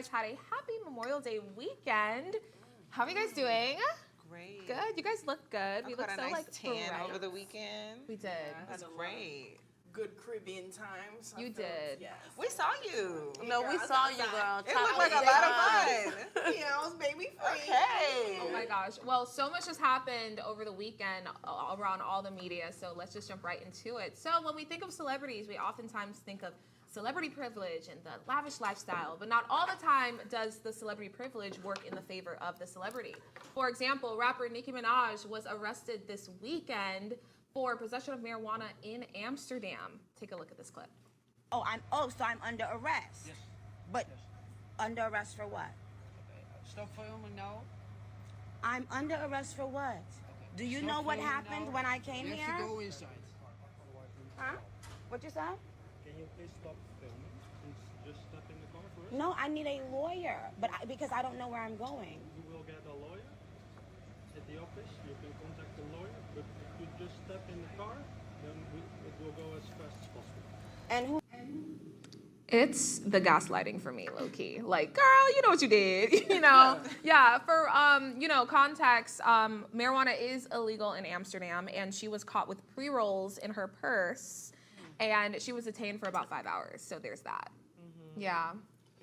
guys had a happy Memorial Day weekend. How are you guys doing? Great. Good. You guys look good. We look got so a nice like tan bright. over the weekend. We did. That's great. Good Caribbean times. You did. Yes. We saw you. No, we saw you, girl. It looked like a lot of fun. You know, it's baby free. Okay. Oh my gosh. Well, so much has happened over the weekend around all the media, so let's just jump right into it. So when we think of celebrities, we oftentimes think of celebrity privilege and the lavish lifestyle, but not all the time does the celebrity privilege work in the favor of the celebrity. For example, rapper Nicki Minaj was arrested this weekend for possession of marijuana in Amsterdam. Take a look at this clip. So I'm under arrest. Yes. But Yes. under arrest for what? Stop filming now. I'm under arrest for what? Do you Stop know what filming happened now. when I came You here? have to go inside. Huh? What you said? Can you please stop filming? Please just step in the car first. No, I need a lawyer, because I don't know where I'm going. You will get a lawyer at the office. You can contact the lawyer, but if you just step in the car, then it will go as fast as possible. And who? It's the gaslighting for me, low key. Like, girl, you know what you did, you know? Yeah, for, context, marijuana is illegal in Amsterdam, and she was caught with pre-rolls in her purse, and she was detained for about 5 hours, so there's that. Yeah.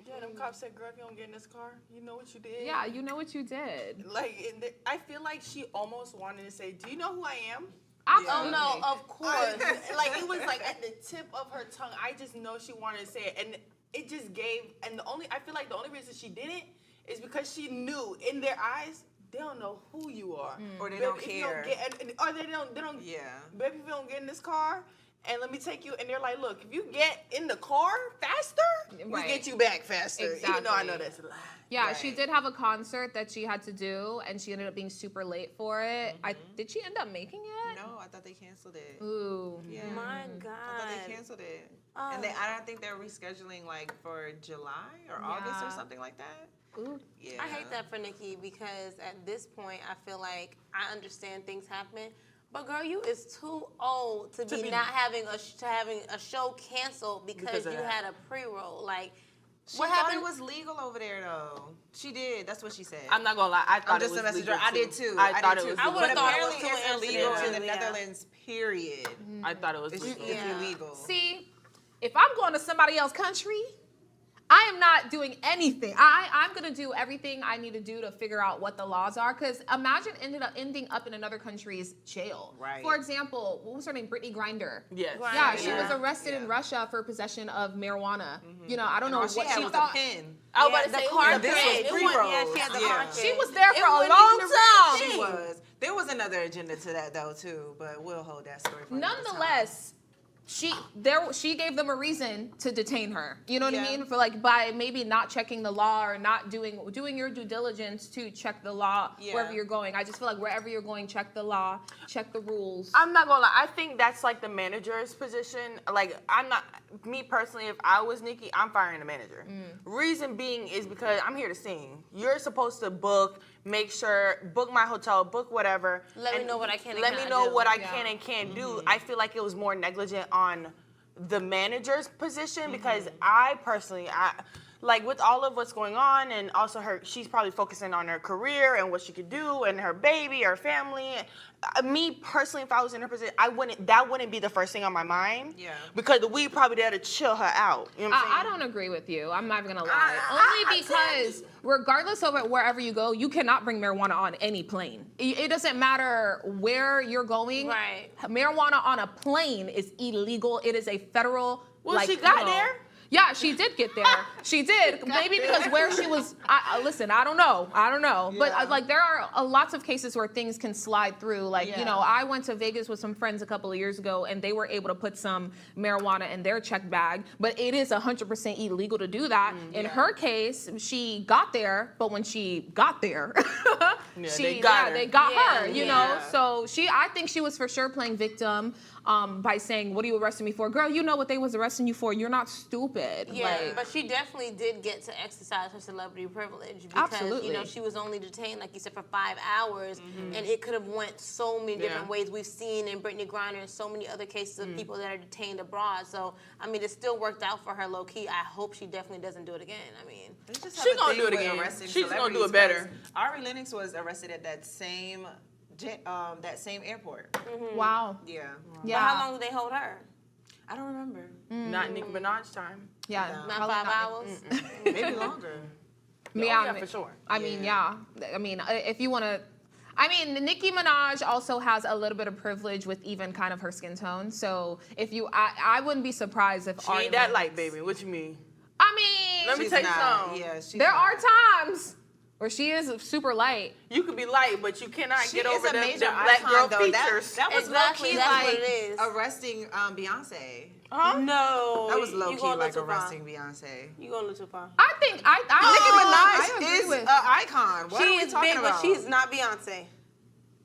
Yeah, them cops said, girl, if you don't get in this car, you know what you did. Yeah, you know what you did. Like, I feel like she almost wanted to say, do you know who I am? Absolutely. Oh, no, of course. Like, it was like at the tip of her tongue. I just know she wanted to say it. And it just gave, and I feel like the only reason she did it is because she knew in their eyes, they don't know who you are. Or they Baby, don't if you care. or they don't, Yeah. baby, if you don't get in this car, and let me take you, and they're like, look, if you get in the car faster, we Right. get you back faster. Even though I know Exactly. that's a lie. Yeah, Right. she did have a concert that she had to do, and she ended up being super late for it. Did she end up making it? No, I thought they canceled it. Ooh. Yeah. My I thought God. they canceled it. And I don't think they're rescheduling like for July or August or Yeah. something like that. Ooh. Yeah. I hate that for Nicki because at this point, I feel like I understand things happen. But girl, you is too old to be not having a show canceled because of you that. had a pre-roll. Like, She what thought happened? it was legal over there though. She did. That's what she said. I'm not gonna lie, I thought I'm just it a was messenger. legal I did too. I thought did it was too. I legal. would've But thought it was apparently too it's illegal in the yeah. Netherlands, period. I thought it was It's, legal. it's Yeah. illegal. See, if I'm going to somebody else's country, I am not doing anything. I'm gonna do everything I need to do to figure out what the laws are. Because imagine ending up in another country's jail. Right. For example, what was her name? Brittany Griner. Yes. Yeah, she Yeah. was arrested in Yeah. Russia for possession of marijuana. You know, I don't And know all what she had she was thought. a pen. I was about to the say, car this was kid. pre-rolls. Yeah, she had the Yeah. car kid. She was there for a wasn't long even the time. real She thing. was. There was another agenda to that though too, but we'll hold that story for another time. Nonetheless, she gave them a reason to detain her. You know what I Yeah. mean? For like by maybe not checking the law or not doing your due diligence to check the law Yeah. wherever you're going. I just feel like wherever you're going, check the law, check the rules. I'm not gonna lie. I think that's like the manager's position. Like, me personally, if I was Nicki, I'm firing the manager. Reason being is because I'm here to sing. You're supposed to book my hotel, book whatever. Let me know what I can and Let me cannot know do. what I Yeah. can and can't do. I feel like it was more negligent on the manager's position because I personally, like with all of what's going on and also she's probably focusing on her career and what she could do and her baby, her family. Me personally, if I was in her position, that wouldn't be the first thing on my mind. Yeah. Because we probably there to chill her out. You know what I'm saying? I don't agree with you. I'm not even gonna lie. Only because regardless of wherever you go, you cannot bring marijuana on any plane. It doesn't matter where you're going. Right. Marijuana on a plane is illegal. It is a federal. Well, like, she got you know- there. Yeah, she did get there. She did. Maybe because where she was. Listen, I don't know. But Yeah. like there are lots of cases where things can slide through. Like Yeah. you know, I went to Vegas with some friends a couple of years ago, and they were able to put some marijuana in their check bag. But it is 100% illegal to do that. In her case, she got there, but when she got there, they got her. they got Yeah, her. You yeah. know, so I think she was for sure playing victim. By saying, what are you arresting me for? Girl, you know what they was arresting you for. You're not stupid. stupid. Yeah, Like, but she definitely did get to exercise her celebrity privilege because Absolutely. she was only detained, like you said, for 5 hours, and it could have went so many different ways. We've seen in Brittany Griner and so many other cases of people that are detained abroad. So I mean, it still worked out for her low key. I hope she definitely doesn't do it again. I mean, She gonna do it again. She's gonna do it better. Ari Lennox was arrested at that same airport. wow. Yeah. Yeah. but how long did they hold her? I don't remember. Not Nicki Minaj time. Yeah. Not probably 5 not. hours. Maybe longer. Yeah, for sure. I mean, yeah. I mean, if you want to. I mean, Nicki Minaj also has a little bit of privilege with even kind of her skin tone. So if you, I wouldn't be surprised if She ain't that light, baby. What you mean? I mean, Let me She's tell you not. something. Yeah, she's there not. are times where she is super light. You could be light, but you cannot She get is over a them major black girl icon, though. features. That was Exactly, low-key that's like what it is. arresting Beyonce. Huh? No, That was you low-key going a like little too far. arresting Beyonce. You going a little too far. I think Nicki I Minaj agree is with. an icon. What She are we is talking big, about? but she's not Beyonce.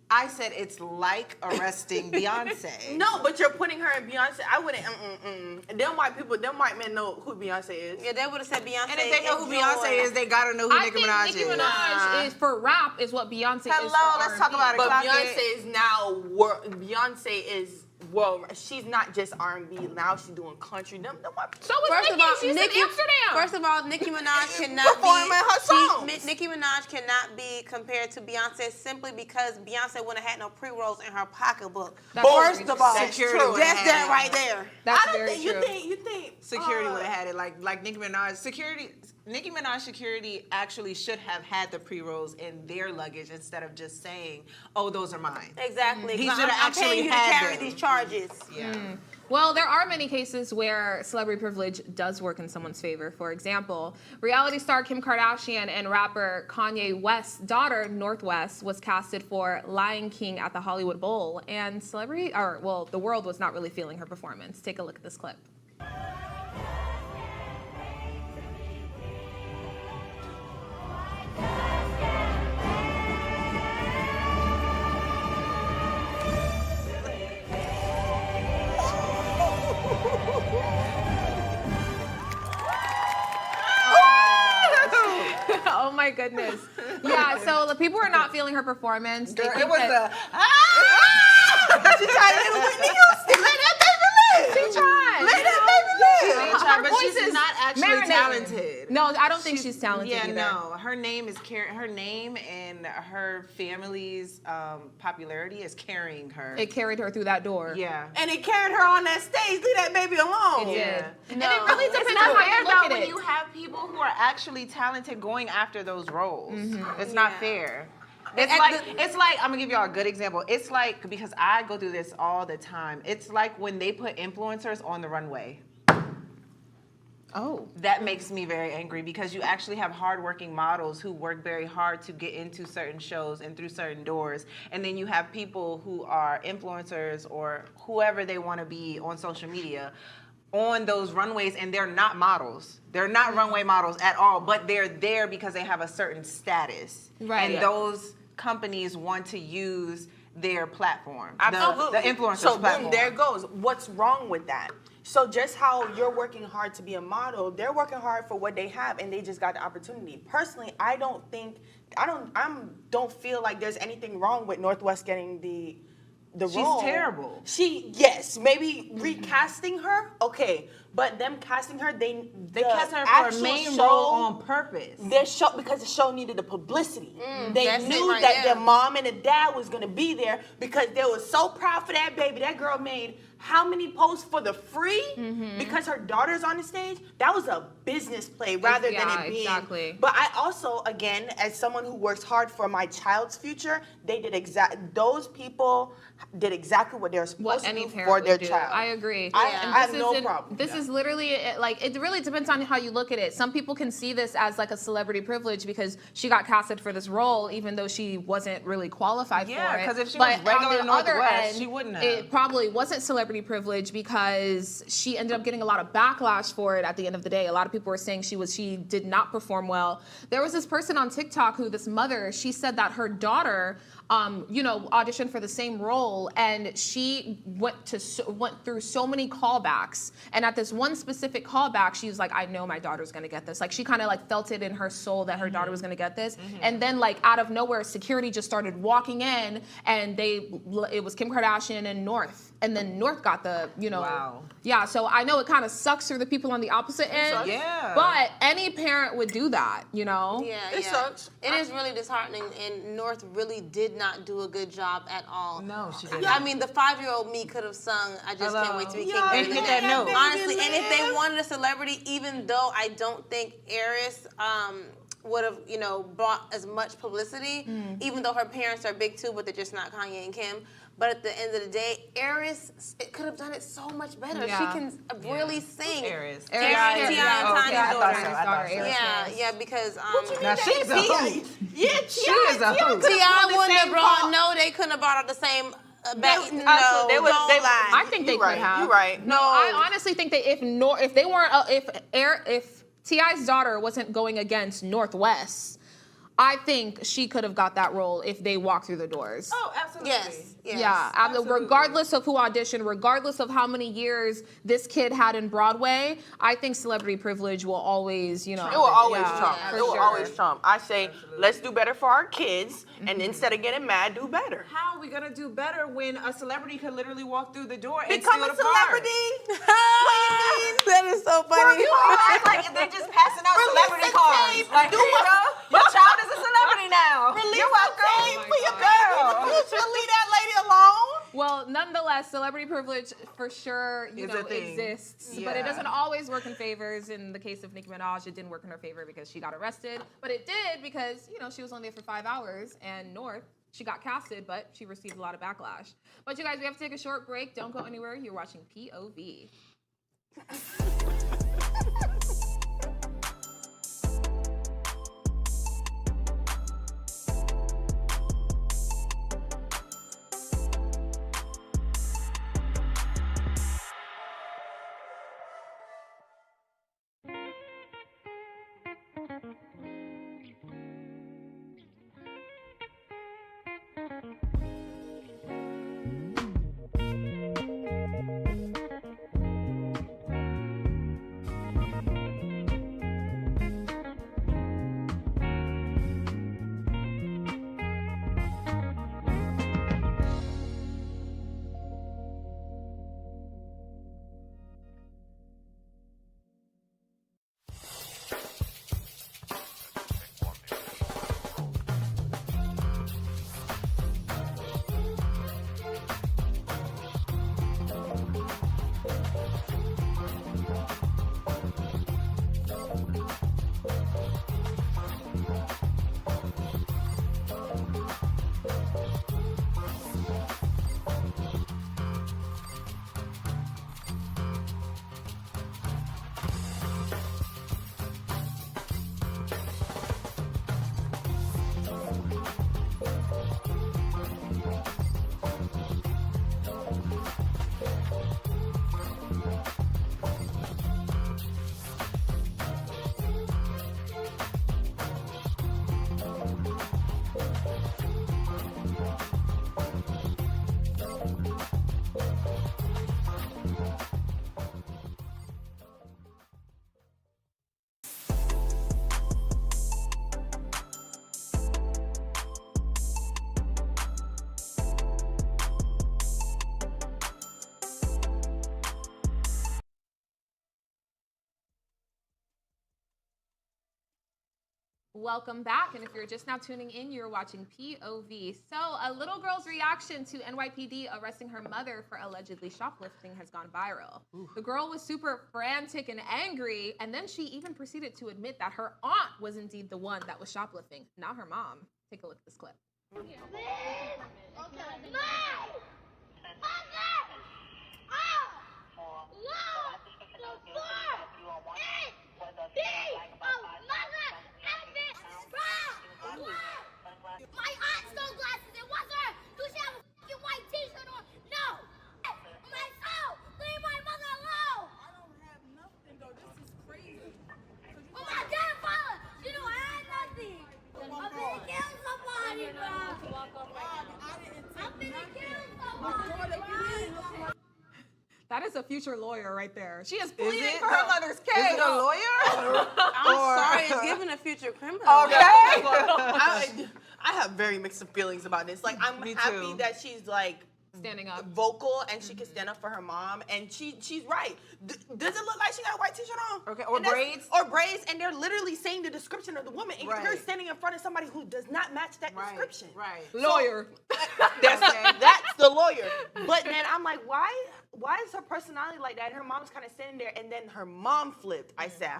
I said it's like arresting Beyonce. No, but you're putting her in Beyonce. I wouldn't. Them white people, them white men know who Beyonce is. Yeah, they would have said Beyonce. And if they know who and Beyonce Joy. is, they gotta know who I Nicki think Minaj Nicki is. Minaj is for rap is what Beyonce is Hello, for let's talk R&B. about it. But Clock Beyonce it. is now Beyonce is she's not just R&B. Now she's doing country. Them white people. So was First Nicki. of all, She's Nicki. in Amsterdam. First of all, Nicki Minaj cannot Performing her songs. be. Nicki Minaj cannot be compared to Beyonce simply because Beyonce wouldn't have had no pre-rolls in her pocketbook. That's First very of all, true. Security that's would've had that it. right there. That's I don't very think true. you think Security would have had it like Nicki Minaj. Nicki Minaj security actually should have had the pre-rolls in their luggage instead of just saying, "Oh, those are mine." Exactly. He 'Cause should have I'm paying actually you to had carry them. these charges. Yeah. Well, there are many cases where celebrity privilege does work in someone's favor. For example, reality star Kim Kardashian and rapper Kanye West's daughter, Northwest, was casted for Lion King at the Hollywood Bowl, and the world was not really feeling her performance. Take a look at this clip. Oh my goodness. Yeah, so the people are not feeling her performance. They Girl, think it was that- she tried to hit Whitney Houston. Let that baby live. She tried. Let that baby live. Her She tried, but voice she's is not actually marinating. talented. No, I don't think she's talented Yeah, either. no. Her name is her name and her family's popularity is carrying her. It carried her through that door. Yeah. and it carried her on that stage. Leave that baby alone. It did. Yeah. And it really It's depends not on how fair you look though at when it. you have people who are actually talented going after those roles. It's not fair. It's like I'm gonna give y'all a good example. It's like, because I go through this all the time. It's like when they put influencers on the runway. Oh. That makes me very angry because you actually have hardworking models who work very hard to get into certain shows and through certain doors. And then you have people who are influencers or whoever they want to be on social media on those runways, and they're not models. They're not runway models at all, but they're there because they have a certain status. Right. And Yeah. those companies want to use their platform. Absolutely. The influencer's So platform. boom, there it goes. What's wrong with that? So just how you're working hard to be a model, they're working hard for what they have, and they just got the opportunity. Personally, I don't feel like there's anything wrong with Northwest getting the She's role. terrible. Yes, maybe recasting her, okay, but them casting her, they cast her for a main role on purpose. Their show, because the show needed the publicity. They that's it knew right that there. their mom and the dad was gonna be there because they were so proud for that baby. That girl made how many posts for the free because her daughter's on the stage? That was a business play rather than it being. Exactly. But I also, again, as someone who works hard for my child's future, those people did exactly what they were supposed What to any do parent for their would do. child. I agree. I And have this no isn't- problem. This is literally it really depends on how you look at it. Some people can see this as like a celebrity privilege because she got casted for this role even though she wasn't really qualified Yeah, for it. 'cause if she But was regular on the other Northwest, end, she wouldn't have. It probably wasn't celebrity privilege because she ended up getting a lot of backlash for it at the end of the day. A lot of people were saying she did not perform well. There was this person on TikTok this mother, she said that her daughter auditioned for the same role, and she went through so many callbacks. And at this one specific callback, she was like, "I know my daughter's gonna get this." Like she kind of like felt it in her soul that her daughter was gonna get this. And then like out of nowhere, security just started walking in, and it was Kim Kardashian and North, and then North got the Wow. Yeah. So I know it kind of sucks for the people on the opposite end. Yeah. But any parent would do that, Yeah, It sucks. It is really disheartening, and North really did not do a good job at all. No, she didn't. I mean, the 5-year-old me could have sung "I Just Can't Wait to Be King." And hit that note. Honestly, and if they wanted a celebrity, even though I don't think Eris would have, brought as much publicity, even though her parents are big too, but they're just not Kanye and Kim. But at the end of the day, Eris could have done it so much better. Yeah. She can really sing. Eris. Eris, T.I. and Tanya's daughter. I thought so. Yeah, because Now she's a hoot. Yeah, She is a hoot. T.I. wouldn't have brought. No, they couldn't have brought out the same. I think they could have. You're right. No, I honestly think that if T.I.'s daughter wasn't going against Northwest, I think she could have got that role if they walked through the doors. Oh, absolutely. Yes. Yeah, regardless of who auditioned, regardless of how many years this kid had in Broadway, I think celebrity privilege will always, It will always trump. for It will sure. always trump. I say, let's do better for our kids, and instead of getting mad, do better. How are we gonna do better when a celebrity could literally walk through the door and Become steal a the car? celebrity. That is so funny. You act like they're just passing out celebrity cards. Like, your child is a celebrity now. You're welcome. for your girl. You should leave that lady alone. Well, nonetheless, celebrity privilege for sure, Is a thing. exists, but Yeah. it doesn't always work in favors. In the case of Nicki Minaj, it didn't work in her favor because she got arrested, but it did because she was only there for 5 hours, and North, she got casted, but she received a lot of backlash. But you guys, we have to take a short break. Don't go anywhere. You're watching POV. Welcome back, and if you're just now tuning in, you're watching POV. So, a little girl's reaction to NYPD arresting her mother for allegedly shoplifting has gone viral. The girl was super frantic and angry, and then she even proceeded to admit that her aunt was indeed the one that was shoplifting, not her mom. Take a look at this clip. My aunt stole glasses. It was her. Do she have a fucking white t-shirt on? No. My soul. Leave my mother alone. I don't have nothing though. This is crazy. Oh my God, father. You know I had nothing. I'm gonna kill somebody, bro. a future lawyer right there. She is pleading it? for her mother's case. Is it a lawyer? I'm sorry, it's giving a future criminal. Okay. I have very mixed feelings about this. Like, I'm Me happy too. that she's like Standing up. vocal and she can stand up for her mom, and she's right. Does it look like she got a white t-shirt on? Okay, or And that's- braids? Or braids, and they're literally saying the description of the woman, and Right. you're standing in front of somebody who does not match that description. Right. Lawyer. That's the lawyer. But then I'm like, why is her personality like that? Her mom's kind of standing there, and then her mom flipped. I said,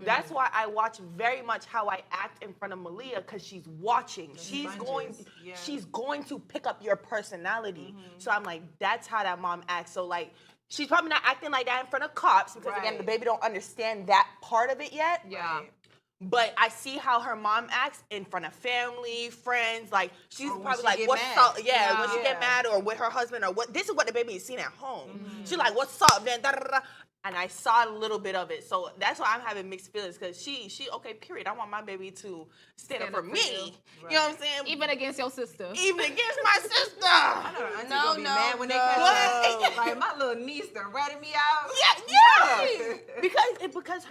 That's why I watch very much how I act in front of Malia, because she's watching. She's going to pick up your personality. So I'm like, that's how that mom acts. So like, she's probably not acting like that in front of cops, because again, the baby don't understand that part of it yet. Yeah. But I see how her mom acts in front of family, friends. Like, she's when probably she like, get what's mad. up? Yeah, when she Yeah. get mad, or with her husband, or what. This is what the baby is seeing at home. She's like, what's up? Then da da da. And I saw a little bit of it. So that's why I'm having mixed feelings, because she okay, period. I want my baby to stand up for me. You know what I'm saying? Even against your sister. Even against my sister. I know, No, be no, mad when they no. catch her. Like, my little niece done ratted me out. Yeah. Because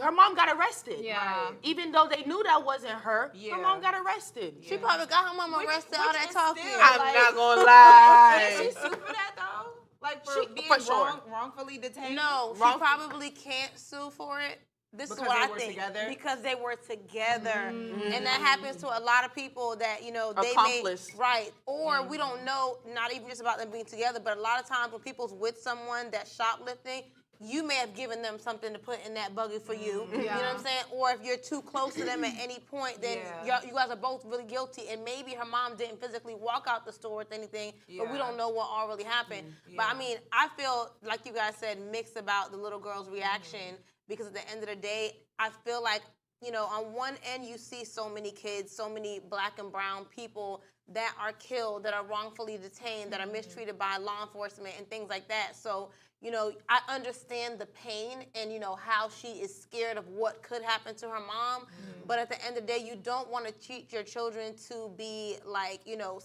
her mom got arrested. Yeah. Even though they knew that wasn't her, Yeah. her mom got arrested. She probably got her mom arrested, all that talking. I'm not gonna lie. Did she sue for that though? Like for being for sure. wrongfully detained? No, she probably can't sue for it. This Because is what they I were think. together? Because they were together. And that happens to a lot of people that, you know, they Accomplice. may, right. Or we don't know, not even just about them being together, but a lot of times when people's with someone that's shoplifting, you may have given them something to put in that buggy for you. You know what I'm saying? Or if you're too close to them at any point, then you guys are both really guilty. And maybe her mom didn't physically walk out the store with anything, but we don't know what all really happened. But I mean, I feel, like you guys said, mixed about the little girl's reaction, because at the end of the day, I feel like, you know, on one end, you see so many kids, so many black and brown people that are killed, that are wrongfully detained, that are mistreated by law enforcement and things like that. So, you know, I understand the pain and, you know, how she is scared of what could happen to her mom. But at the end of the day, you don't want to teach your children to be like, you know,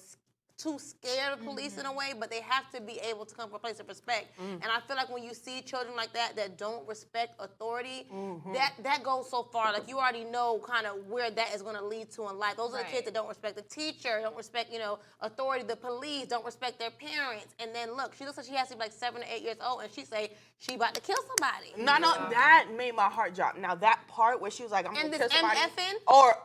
too scared of police in a way, but they have to be able to come from a place of respect. And I feel like when you see children like that don't respect authority, that goes so far. Like, you already know kind of where that is going to lead to in life. Those are the kids that don't respect the teacher, don't respect, you know, authority, the police, don't respect their parents. And then look, she looks like she has to be like 7 or 8 years old, and she say she about to kill somebody. No, that made my heart drop. Now that part where she was like, I'm And gonna this kill somebody, MFing? or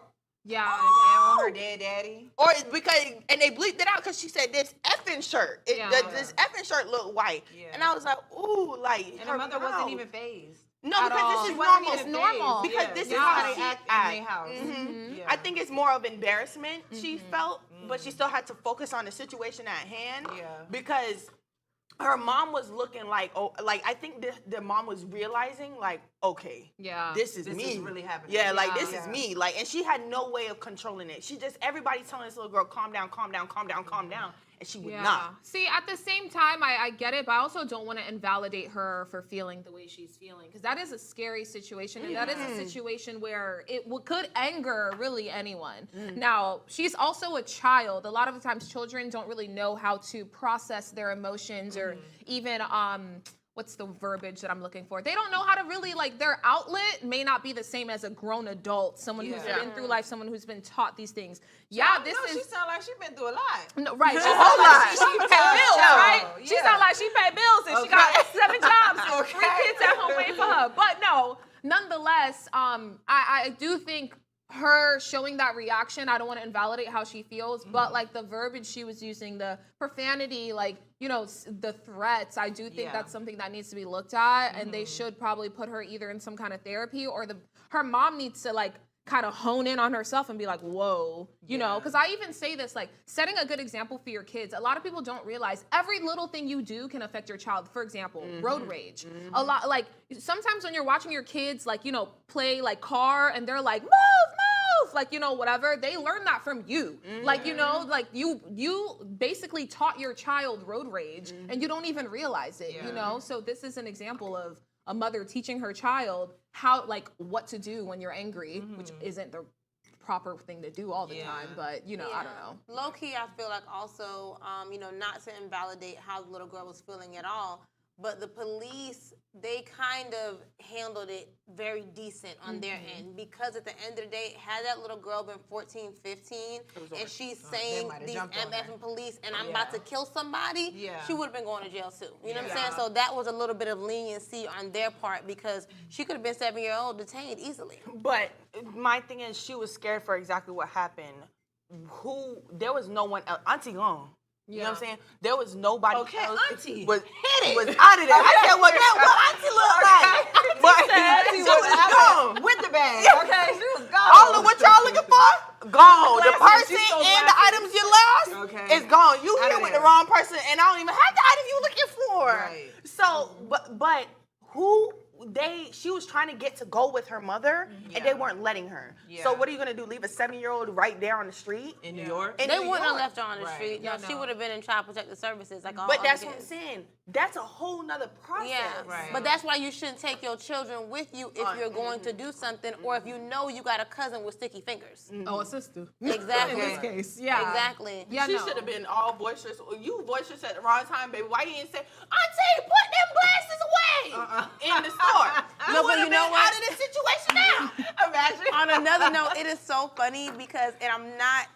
Yeah. And on her dead daddy. or it's because, and they bleeped it out because she said this effing shirt. This effing shirt looked white, and I was like, ooh, like. And her mother wasn't even phased. No, at because all. this She is wasn't normal. even Normal. phased. Because Yeah. this This is how they she act in their house. Yeah. I think it's more of embarrassment she felt, but she still had to focus on the situation at hand. Yeah. Because her mom was looking like, I think the mom was realizing, like, okay, this is This me. is really happening. Yeah, like, Yeah. this is me. Like, and she had no way of controlling it. Everybody's telling this little girl, calm down, calm down, calm down, calm down. And she would not. See, at the same time, I get it, but I also don't want to invalidate her for feeling the way she's feeling, because that is a scary situation, and that is a situation where it could anger really anyone. Now, she's also a child. A lot of the times, children don't really know how to process their emotions, or even what's the verbiage that I'm looking for? They don't know how to really, like, their outlet may not be the same as a grown adult, someone who's been through life, someone who's been taught these things. She sound like she's been through a lot. No, right. She whole lot. She paid bills, right? She Yeah. sound like she paid bills and she got 7 jobs and 3 kids at home waiting for her. But no, nonetheless, I do think her showing that reaction, I don't want to invalidate how she feels, but like the verbiage she was using, the profanity, like, you know, the threats, I do think that's something that needs to be looked at, and they should probably put her either in some kind of therapy, or her mom needs to, like, kind of hone in on herself and be like, whoa, you know, because I even say this, like, setting a good example for your kids. A lot of people don't realize every little thing you do can affect your child. For example, road rage. A lot, like, sometimes when you're watching your kids, like, you know, play like car and they're like, move, like, you know, whatever, they learn that from you. Like, you know, like you basically taught your child road rage and you don't even realize it, you know? So this is an example of a mother teaching her child how, like, what to do when you're angry, which isn't the proper thing to do all the time, but I don't know. Low key, I feel like also, not to invalidate how the little girl was feeling at all, but the police, they kind of handled it very decent on their end, because at the end of the day, had that little girl been 14, 15, and she's saying these MF police and I'm about to kill somebody, she would have been going to jail too. You know what I'm saying? So that was a little bit of leniency on their part, because she could have been 7-year-old detained easily. But my thing is, she was scared for exactly what happened. There was no one else. Auntie gone. You know what I'm saying? There was nobody else. Auntie was out of there. I said, what Auntie look like? But she was gone. with the bag. Okay, she was gone. All of what y'all looking for, gone. The person and the items you lost is gone. You here with the wrong person, and I don't even have the item you looking for. Right. So, but she was trying to get to go with her mother, and they weren't letting her. So what are you gonna do? Leave a 7-year-old right there on the street in New York? They wouldn't have left her on the street. No, she would have been in Child Protective Services like all But other that's kids. what I'm saying. That's a whole nother process. Yeah, but that's why you shouldn't take your children with you if you're going to do something, or if you know you got a cousin with sticky fingers. Oh, a sister. Exactly. In this case, yeah. Exactly. Yeah, She should have been all boisterous. You boisterous at the wrong time, baby. Why you didn't say, Auntie, put them glasses away in the store? No, but you know what? Out of this situation now. Imagine. On another note, it is so funny because, and I'm not,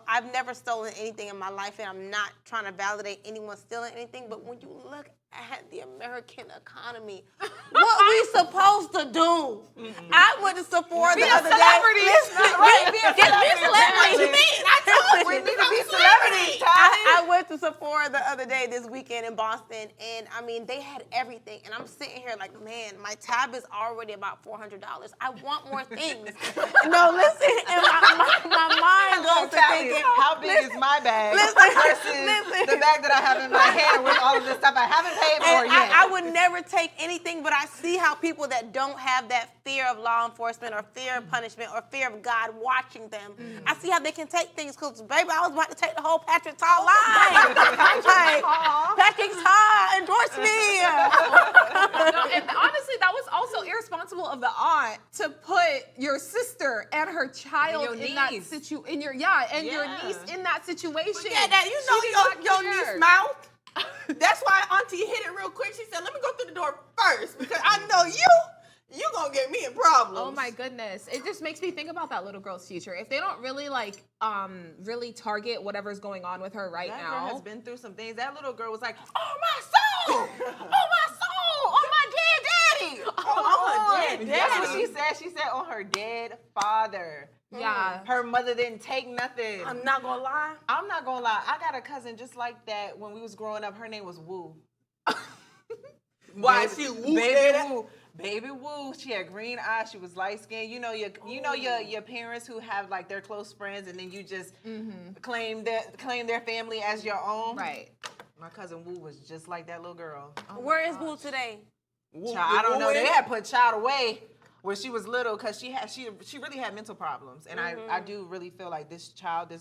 I've never stolen anything in my life, and I'm not trying to validate anyone stealing anything, but when you look at the American economy, what we supposed to do? I went to Sephora the other day. Be a celebrity. What you mean? I told you. We need to be celebrities. I went to Sephora the other day, this weekend in Boston, and I mean, they had everything. And I'm sitting here like, man, my tab is already about $400. I want more things. No, listen, and my mind goes to thinking, how big is my bag versus the bag that I have in my hand with all of this stuff I haven't paid for yet. I would never take anything, but I see how people that don't have that fear of law enforcement or fear of punishment or fear of God watching them, I see how they can take things, because, baby, I was about to take the whole Patrick Tar line. Like, Patrick Tar, endorse me. No, and honestly, that was also irresponsible of the aunt to put your sister and her child in that situation, your niece in that situation. Yeah, that your niece mouth. That's why Auntie hit it real quick. She said, "Let me go through the door first, because I know you gonna get me in problems." Oh my goodness. It just makes me think about that little girl's future. If they don't really really target whatever's going on with her now. That girl has been through some things. That little girl was like, Oh my soul! Oh my soul! Oh my dead daddy! Oh my dead daddy! That's what she said. She said on her dead father. Yeah. Her mother didn't take nothing. I'm not gonna lie. I got a cousin just like that when we was growing up. Her name was Woo. Why she Woo? Baby Woo. Baby Woo. She had green eyes. She was light skinned. You know your parents who have like their close friends, and then you just claim their family as your own. Right. My cousin Woo was just like that little girl. Where is Woo today? Child, I don't know. They had put Child away when she was little, because she really had mental problems, and I do really feel like this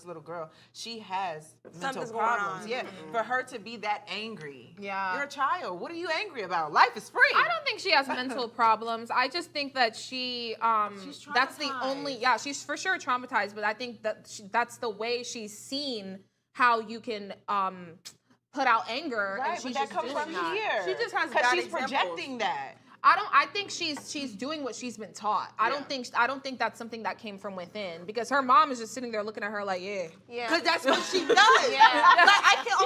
little girl, she has mental problems. Yeah, for her to be that angry. Yeah, you're a child. What are you angry about? Life is free. I don't think she has mental problems. I just think that she's that's the only. Yeah, she's for sure traumatized, but I think that that's the way she's seen how you can put out anger, right, and she's but that just comes doing from that. here. She just has because bad she's examples. projecting that. I think she's doing what she's been taught. I don't think that's something that came from within, because her mom is just sitting there looking at her like, yeah. Because that's what she does.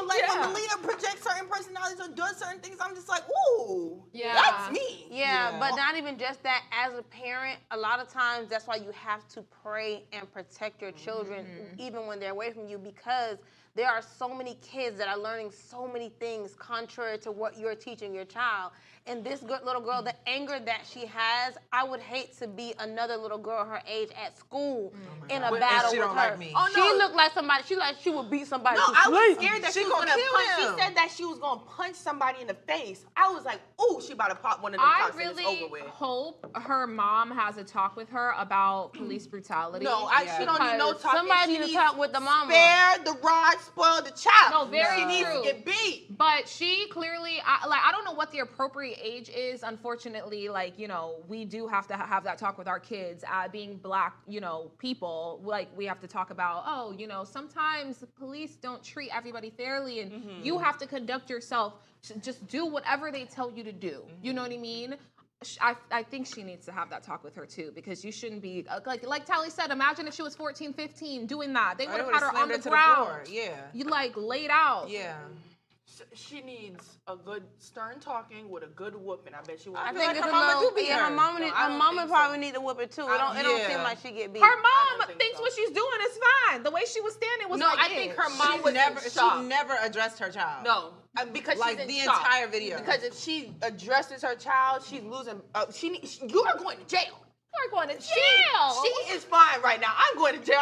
When Melina projects certain personalities or does certain things, I'm just like, ooh, that's me. Yeah, but not even just that. As a parent, a lot of times that's why you have to pray and protect your children, even when they're away from you, because there are so many kids that are learning so many things contrary to what you're teaching your child. And this little girl, the anger that she has, I would hate to be another little girl her age at school in a battle with her. Like me. Oh, no. She looked like somebody. She would beat somebody. No, I was scared that She she was gonna gonna kill punch. him. She said that she was gonna punch somebody in the face. I was like, ooh, she about to pop one of them I cocks and it's really over with. hope her mom has a talk with her about police brutality. No, she don't need no talk. Somebody need to talk with the mama. Spare the rod, spoil the child. No, very She needs true. to get beat. But she clearly, I don't know what the appropriate age is, unfortunately, unfortunately, like, you know, we do have to have that talk with our kids. Being Black, you know, people, like, we have to talk about, oh, you know, sometimes the police don't treat everybody fairly, and you have to conduct yourself. Just do whatever they tell you to do. You know what I mean? I think she needs to have that talk with her too, because you shouldn't be like Tally said. Imagine if she was 14, 15 doing that. They would have had her on the ground. You like laid out. She needs a good stern talking with a good whooping. I bet she will. I think her mama do beat her. Her mama probably need to whoop it too. It don't seem like she get beat. Her mom thinks what she's doing is fine. The way she was standing was I think her mom was she never addressed her child. No, because like she's in the shock. entire video. Because if she addresses her child, she's losing. You are going to jail. You're going to jail. She is fine right now. I'm going to jail.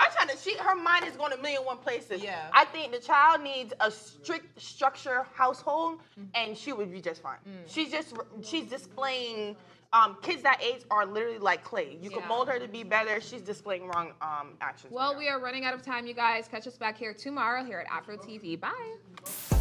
Her mind is going to 1,000,001 places. Yeah. I think the child needs a strict structure household, and she would be just fine. She's displaying. Kids that age are literally like clay. You can mold her to be better. She's displaying wrong actions. Well, we are running out of time, you guys. Catch us back here tomorrow here at Afro TV. Bye.